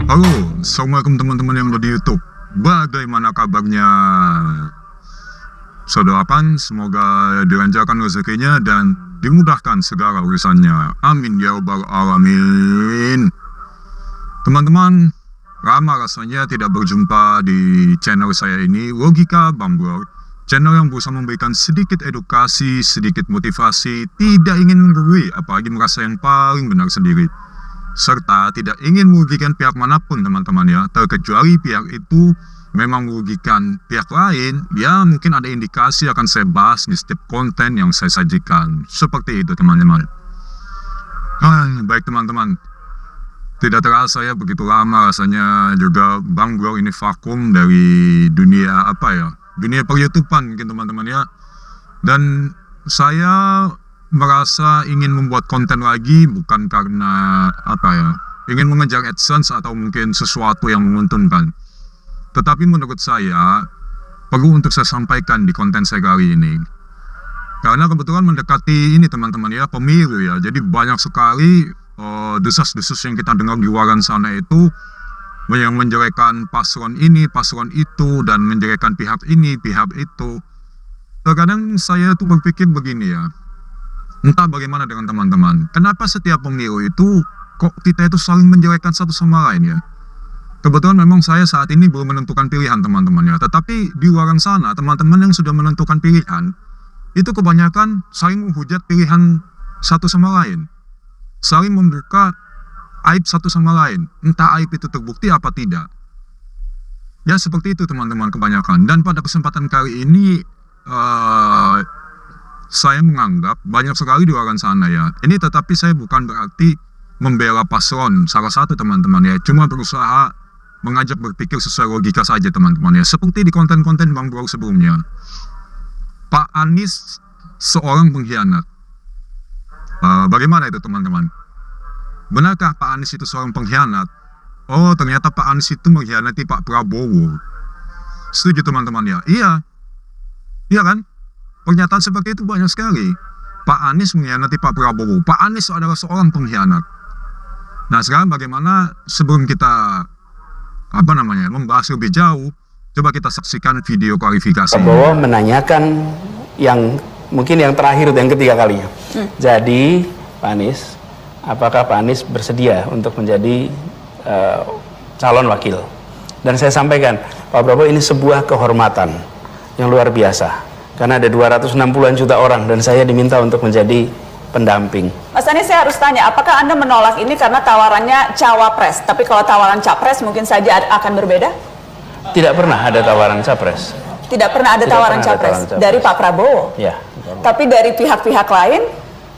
Halo, assalamualaikum teman-teman yang ada di YouTube. Bagaimana kabarnya? Saudara Pan, semoga dilancarkan rezekinya dan dimudahkan segala urusannya. Amin ya rabbal alamin. Teman-teman, lama rasanya tidak berjumpa di channel saya ini, Logika Bambor. Channel yang berusaha memberikan sedikit edukasi, sedikit motivasi, tidak ingin menggurui, apalagi merasa yang paling benar sendiri. Serta tidak ingin merugikan pihak manapun teman-teman ya, terkecuali pihak itu memang merugikan pihak lain, ya mungkin ada indikasi akan saya bahas di setiap konten yang saya sajikan. Seperti itu teman-teman. Baik teman-teman, tidak terasa ya begitu lama rasanya juga Bang Bro ini vakum dari dunia dunia per-YouTubean mungkin teman-teman ya. Dan saya merasa ingin membuat konten lagi bukan karena ingin mengejar AdSense atau mungkin sesuatu yang menguntungkan, tetapi menurut saya perlu untuk saya sampaikan di konten saya kali ini karena kebetulan mendekati ini teman-teman ya, pemilu ya. Jadi banyak sekali desas-desus yang kita dengar di luar sana itu yang menjelekkan paslon ini, paslon itu, dan menjelekkan pihak ini, pihak itu. Terkadang saya tuh berpikir begini ya, entah bagaimana dengan teman-teman, kenapa setiap pemilu itu kok kita itu saling menjelekkan satu sama lain ya? Kebetulan memang saya saat ini belum menentukan pilihan teman-teman ya, tetapi di luar sana teman-teman yang sudah menentukan pilihan itu kebanyakan saling menghujat pilihan satu sama lain, saling membuka aib satu sama lain, entah aib itu terbukti apa tidak. Ya seperti itu teman-teman kebanyakan. Dan pada kesempatan kali ini saya menganggap banyak sekali di luar sana ya. Ini tetapi saya bukan berarti membela paslon salah satu teman-teman ya. Cuma berusaha mengajak berpikir sesuai logika saja teman-teman ya. Seperti di konten-konten Bang Bro sebelumnya. Pak Anies seorang pengkhianat. Bagaimana itu teman-teman? Benarkah Pak Anies itu seorang pengkhianat? Oh ternyata Pak Anies itu mengkhianati Pak Prabowo. Setuju teman-teman ya? Iya. Iya kan? Pernyataan seperti itu banyak sekali. Pak Anies mengkhianati Pak Prabowo. Pak Anies adalah seorang pengkhianat. Nah sekarang bagaimana sebelum kita membahas lebih jauh, coba kita saksikan video klarifikasi. Prabowo menanyakan yang mungkin yang terakhir, yang ketiga kalinya. Jadi Pak Anies, apakah Pak Anies bersedia untuk menjadi calon wakil? Dan saya sampaikan, Pak Prabowo ini sebuah kehormatan yang luar biasa. Karena ada 260-an juta orang dan saya diminta untuk menjadi pendamping. Mas Anies, saya harus tanya, apakah Anda menolak ini karena tawarannya cawapres? Tapi kalau tawaran capres mungkin saja akan berbeda? Tidak pernah ada tawaran capres. Tidak pernah ada tawaran capres dari Pak Prabowo? Ya. Tapi dari pihak-pihak lain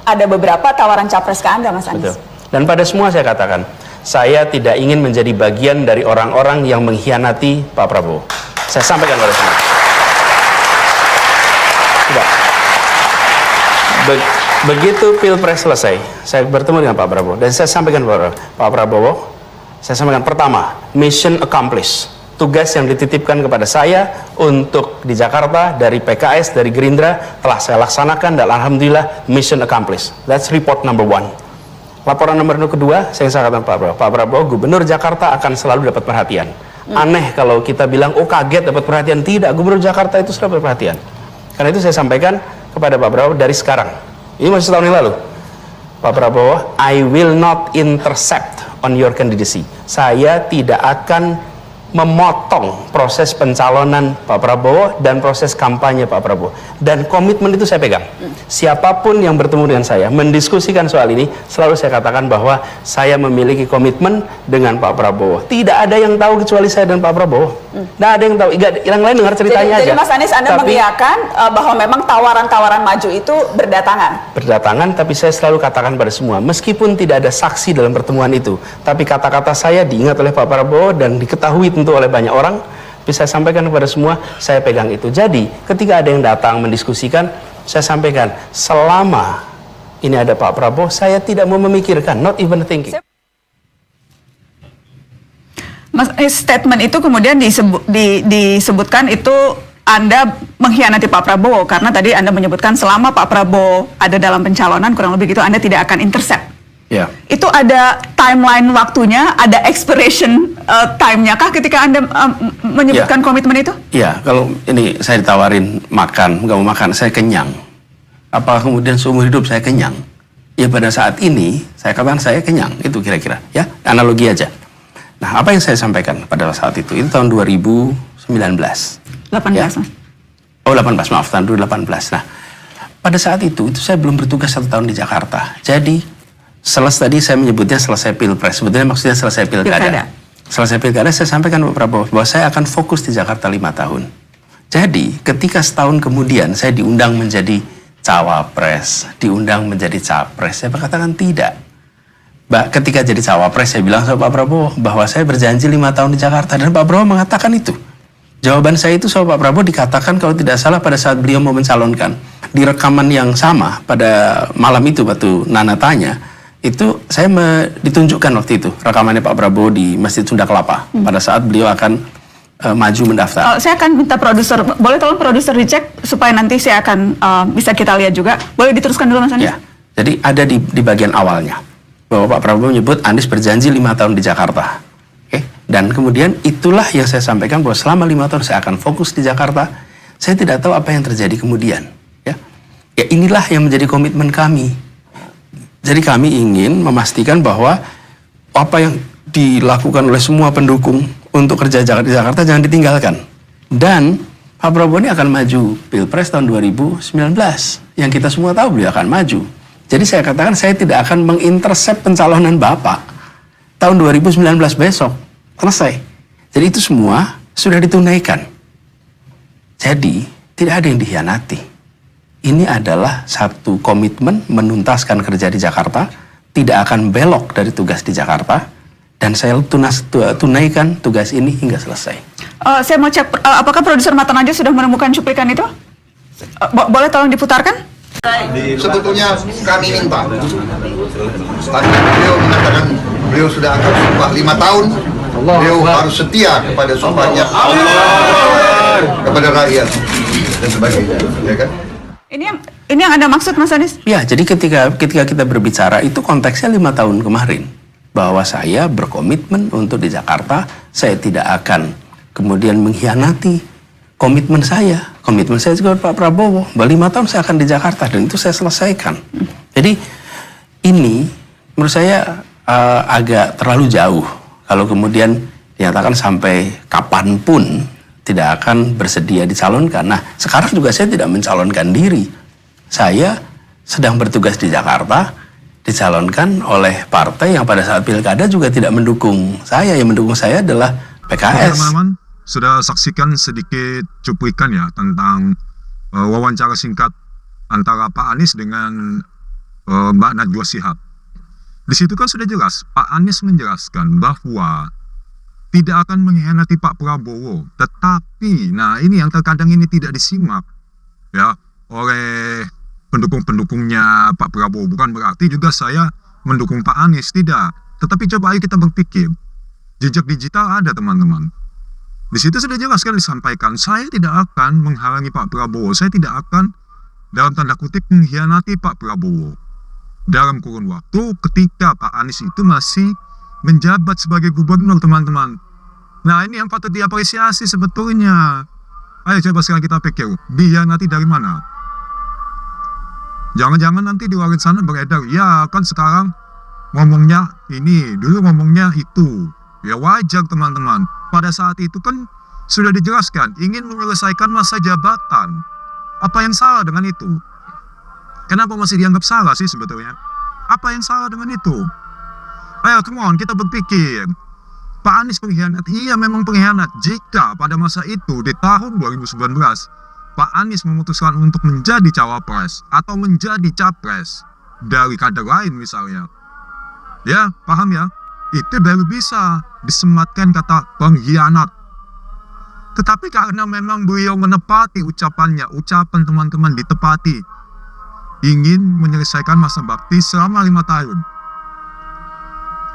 ada beberapa tawaran capres ke Anda, Mas Anies? Betul. Dan pada semua saya katakan, saya tidak ingin menjadi bagian dari orang-orang yang mengkhianati Pak Prabowo. Saya sampaikan pada semua. Begitu Pilpres selesai, saya bertemu dengan Pak Prabowo dan saya sampaikan kepada Pak Prabowo, saya sampaikan pertama, mission accomplished. Tugas yang dititipkan kepada saya untuk di Jakarta dari PKS, dari Gerindra telah saya laksanakan dan alhamdulillah mission accomplished. That's report number 1. Laporan nomor kedua, saya katakan Pak Prabowo, Gubernur Jakarta akan selalu dapat perhatian. Aneh kalau kita bilang, oh kaget dapat perhatian. Tidak, Gubernur Jakarta itu selalu dapat perhatian. Karena itu saya sampaikan kepada Pak Prabowo dari sekarang. Ini masih setahun yang lalu. Pak Prabowo, I will not intercept on your candidacy. Saya tidak akan memotong proses pencalonan Pak Prabowo dan proses kampanye Pak Prabowo. Dan komitmen itu saya pegang. Siapapun yang bertemu dengan saya, mendiskusikan soal ini, selalu saya katakan bahwa saya memiliki komitmen dengan Pak Prabowo. Tidak ada yang tahu kecuali saya dan Pak Prabowo. Tidak ada yang tahu. Yang lain dengar ceritanya aja. Jadi Mas Anies, Anda mengiyakan bahwa memang tawaran-tawaran maju itu berdatangan? Berdatangan, tapi saya selalu katakan pada semua, meskipun tidak ada saksi dalam pertemuan itu, tapi kata-kata saya diingat oleh Pak Prabowo dan diketahui tentu oleh banyak orang, bisa saya sampaikan kepada semua, saya pegang itu. Jadi ketika ada yang datang mendiskusikan, saya sampaikan, selama ini ada Pak Prabowo, saya tidak mau memikirkan, not even thinking. Mas, statement itu kemudian disebutkan itu Anda mengkhianati Pak Prabowo, karena tadi Anda menyebutkan selama Pak Prabowo ada dalam pencalonan, kurang lebih gitu Anda tidak akan intercept. Ya. Itu ada timeline waktunya, ada expiration time-nya kah ketika Anda menyebutkan komitmen itu? Iya, kalau ini saya ditawarin makan, nggak mau makan, saya kenyang. Apa kemudian seumur hidup saya kenyang? Ya pada saat ini, saya katakan saya kenyang, itu kira-kira. Ya, analogi aja. Nah, apa yang saya sampaikan pada saat itu tahun 2019. 18, ya? Mas. Oh, 18, maaf, tahun 2018. Nah, pada saat itu saya belum bertugas 1 tahun di Jakarta. Jadi, tadi saya menyebutnya selesai pilpres. Sebetulnya maksudnya selesai pilkada. Selesai pilkada, saya sampaikan Pak Prabowo bahwa saya akan fokus di Jakarta 5 tahun. Jadi, ketika setahun kemudian saya diundang menjadi cawapres, diundang menjadi capres, saya berkatakan tidak. Ketika jadi cawapres, saya bilang sama Pak Prabowo bahwa saya berjanji 5 tahun di Jakarta, dan Pak Prabowo mengatakan itu. Jawaban saya itu sama Pak Prabowo dikatakan kalau tidak salah pada saat beliau mau mencalonkan. Di rekaman yang sama pada malam itu waktu Nana tanya, itu saya ditunjukkan waktu itu rekamannya Pak Prabowo di Masjid Sunda Kelapa pada saat beliau akan maju mendaftar. Saya akan minta produser, boleh tolong produser dicek supaya nanti saya akan bisa kita lihat juga. Boleh diteruskan dulu Mas Anies? Ya, jadi ada di bagian awalnya bahwa Pak Prabowo menyebut Anies berjanji 5 tahun di Jakarta. Dan kemudian itulah yang saya sampaikan bahwa selama 5 tahun saya akan fokus di Jakarta. Saya tidak tahu apa yang terjadi kemudian. Ya inilah yang menjadi komitmen kami. Jadi kami ingin memastikan bahwa apa yang dilakukan oleh semua pendukung untuk kerja di Jakarta jangan ditinggalkan. Dan Pak Prabowo ini akan maju Pilpres tahun 2019. Yang kita semua tahu beliau akan maju. Jadi saya katakan saya tidak akan mengintersep pencalonan Bapak tahun 2019 besok. Selesai. Jadi itu semua sudah ditunaikan. Jadi tidak ada yang dikhianati. Ini adalah satu komitmen menuntaskan kerja di Jakarta, tidak akan belok dari tugas di Jakarta, dan saya tunaikan tugas ini hingga selesai. Saya mau cek, apakah produser Mata Najwa sudah menemukan cuplikan itu? Boleh tolong diputarkan? Sebetulnya kami minta, tadi beliau mengatakan beliau sudah akan sumpah 5 tahun, beliau harus setia kepada sumpahnya kepada rakyat dan sebagainya, ya kan? Ini yang Anda maksud Mas Anies? Ya, jadi ketika kita berbicara itu konteksnya 5 tahun kemarin, bahwa saya berkomitmen untuk di Jakarta, saya tidak akan kemudian mengkhianati komitmen saya. Komitmen saya juga Pak Prabowo, bahwa 5 tahun saya akan di Jakarta, dan itu saya selesaikan. Jadi ini menurut saya agak terlalu jauh kalau kemudian dinyatakan sampai kapanpun tidak akan bersedia dicalonkan. Nah, sekarang juga saya tidak mencalonkan diri. Saya sedang bertugas di Jakarta, dicalonkan oleh partai yang pada saat pilkada juga tidak mendukung saya. Yang mendukung saya adalah PKS. Teman-teman sudah saksikan sedikit cuplikan ya tentang wawancara singkat antara Pak Anies dengan Mbak Najwa Shihab. Di situ kan sudah jelas Pak Anies menjelaskan bahwa tidak akan mengkhianati Pak Prabowo, tetapi nah ini yang terkadang ini tidak disimak ya oleh pendukung-pendukungnya Pak Prabowo. Bukan berarti juga saya mendukung Pak Anies, tidak. Tetapi coba ayo kita berpikir, jejak digital ada teman-teman. Di situ sudah jelas kan disampaikan, saya tidak akan menghalangi Pak Prabowo, saya tidak akan dalam tanda kutip mengkhianati Pak Prabowo dalam kurun waktu ketika Pak Anies itu masih menjabat sebagai gubernur, teman-teman. Nah, ini yang patut diapresiasi sebetulnya. Ayo coba sekarang kita pikir, nanti dari mana? Jangan-jangan nanti di luar sana beredar, ya kan sekarang ngomongnya ini, dulu ngomongnya itu. Ya wajar teman-teman. Pada saat itu kan sudah dijelaskan, ingin menyelesaikan masa jabatan. Apa yang salah dengan itu? Kenapa masih dianggap salah sih sebetulnya? Apa yang salah dengan itu? Ayo, come on, kita berpikir. Pak Anies pengkhianat, iya memang pengkhianat. Jika pada masa itu, di tahun 2019, Pak Anies memutuskan untuk menjadi cawapres atau menjadi capres dari kader lain misalnya. Ya, paham ya? Itu baru bisa disematkan kata pengkhianat. Tetapi karena memang beliau menepati ucapannya, ucapan teman-teman ditepati, ingin menyelesaikan masa bakti selama 5 tahun.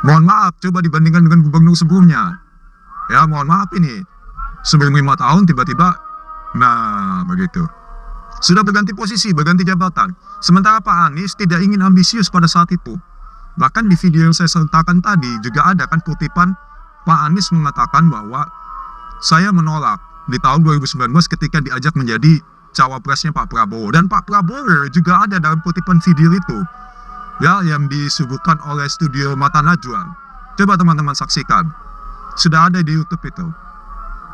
Mohon maaf, coba dibandingkan dengan gubernur sebelumnya. Ya, mohon maaf ini. Sebelum 5 tahun tiba-tiba, nah begitu. Sudah berganti posisi, berganti jabatan. Sementara Pak Anies tidak ingin ambisius pada saat itu. Bahkan di video yang saya sertakan tadi juga ada kan kutipan Pak Anies mengatakan bahwa saya menolak di tahun 2019 ketika diajak menjadi cawapresnya Pak Prabowo. Dan Pak Prabowo juga ada dalam kutipan video itu, ya, yang disebutkan oleh studio Mata Najwa. Coba teman-teman saksikan, sudah ada di YouTube itu.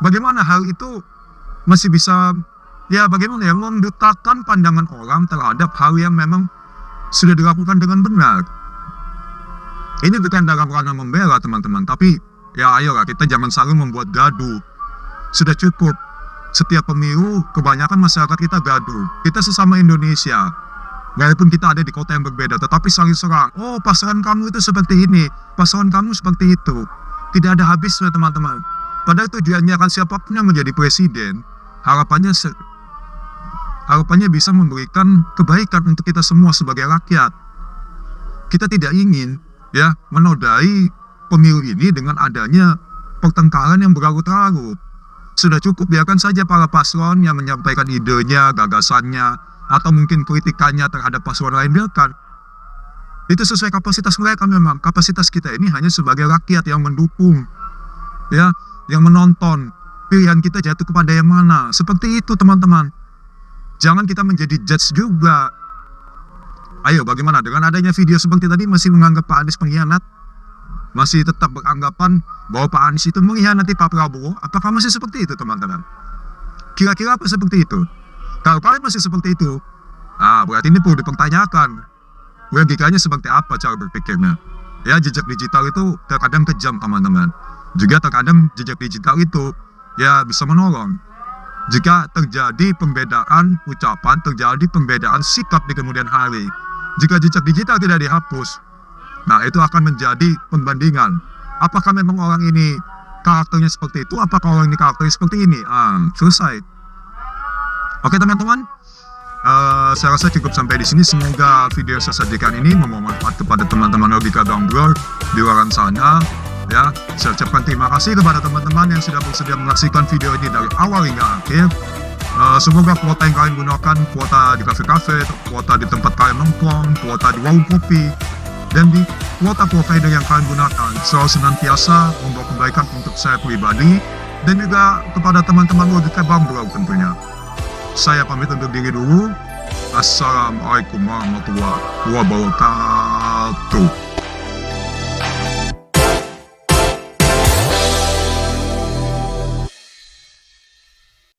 Bagaimana hal itu masih bisa, ya bagaimana ya, membutakan pandangan orang terhadap hal yang memang sudah dilakukan dengan benar. Ini bukan dalam ranah membela teman-teman, tapi ya ayolah kita jangan selalu membuat gaduh. Sudah cukup. Setiap pemilu, kebanyakan masyarakat kita gaduh. Kita sesama Indonesia. Walaupun kita ada di kota yang berbeda, tetapi saling serang. Oh, pasangan kamu itu seperti ini, pasangan kamu seperti itu. Tidak ada habisnya teman-teman. Padahal tujuannya kan siapapun yang menjadi presiden, harapannya bisa memberikan kebaikan untuk kita semua sebagai rakyat. Kita tidak ingin ya menodai pemilu ini dengan adanya pertengkaran yang berlarut-larut. Sudah cukup, biarkan saja para paslon yang menyampaikan idenya, gagasannya, atau mungkin kritikannya terhadap paslon lain, biarkan. Itu sesuai kapasitas mereka memang. Kapasitas kita ini hanya sebagai rakyat yang mendukung, ya, yang menonton. Pilihan kita jatuh kepada yang mana. Seperti itu teman-teman. Jangan kita menjadi judge juga. Ayo, bagaimana dengan adanya video seperti tadi masih menganggap Pak Anies pengkhianat? Masih tetap beranggapan bahwa Pak Anies itu mengkhianati Pak Prabowo? Apakah masih seperti itu teman-teman? Kira-kira apa seperti itu? Kalau kalian masih seperti itu, berarti ini perlu dipertanyakan. Logikanya seperti apa cara berpikirnya? Ya, jejak digital itu terkadang kejam teman-teman. Juga terkadang jejak digital itu ya bisa menolong. Jika terjadi pembedaan ucapan, terjadi pembedaan sikap di kemudian hari. Jika jejak digital tidak dihapus, nah itu akan menjadi pembandingan. Apakah memang orang ini karakternya seperti itu? Apakah orang ini karakternya seperti ini? Selesai. Oke teman-teman, saya rasa cukup sampai di sini. Semoga video yang saya sajikan ini membawa manfaat kepada teman-teman logika gambler di luar sana. Ya, saya ucapkan terima kasih kepada teman-teman yang sudah bersedia menyaksikan video ini dari awal hingga akhir. Semoga kuota yang kalian gunakan, kuota di kafe-kafe, kuota di tempat kalian nongkrong, kuota di warung kopi, dan di kuota provider yang kalian gunakan selalu senantiasa membawa kebaikan untuk saya pribadi dan juga kepada teman-teman logika gambler tentunya. Saya pamit untuk diri dulu. Assalamualaikum warahmatullahi wabarakatuh.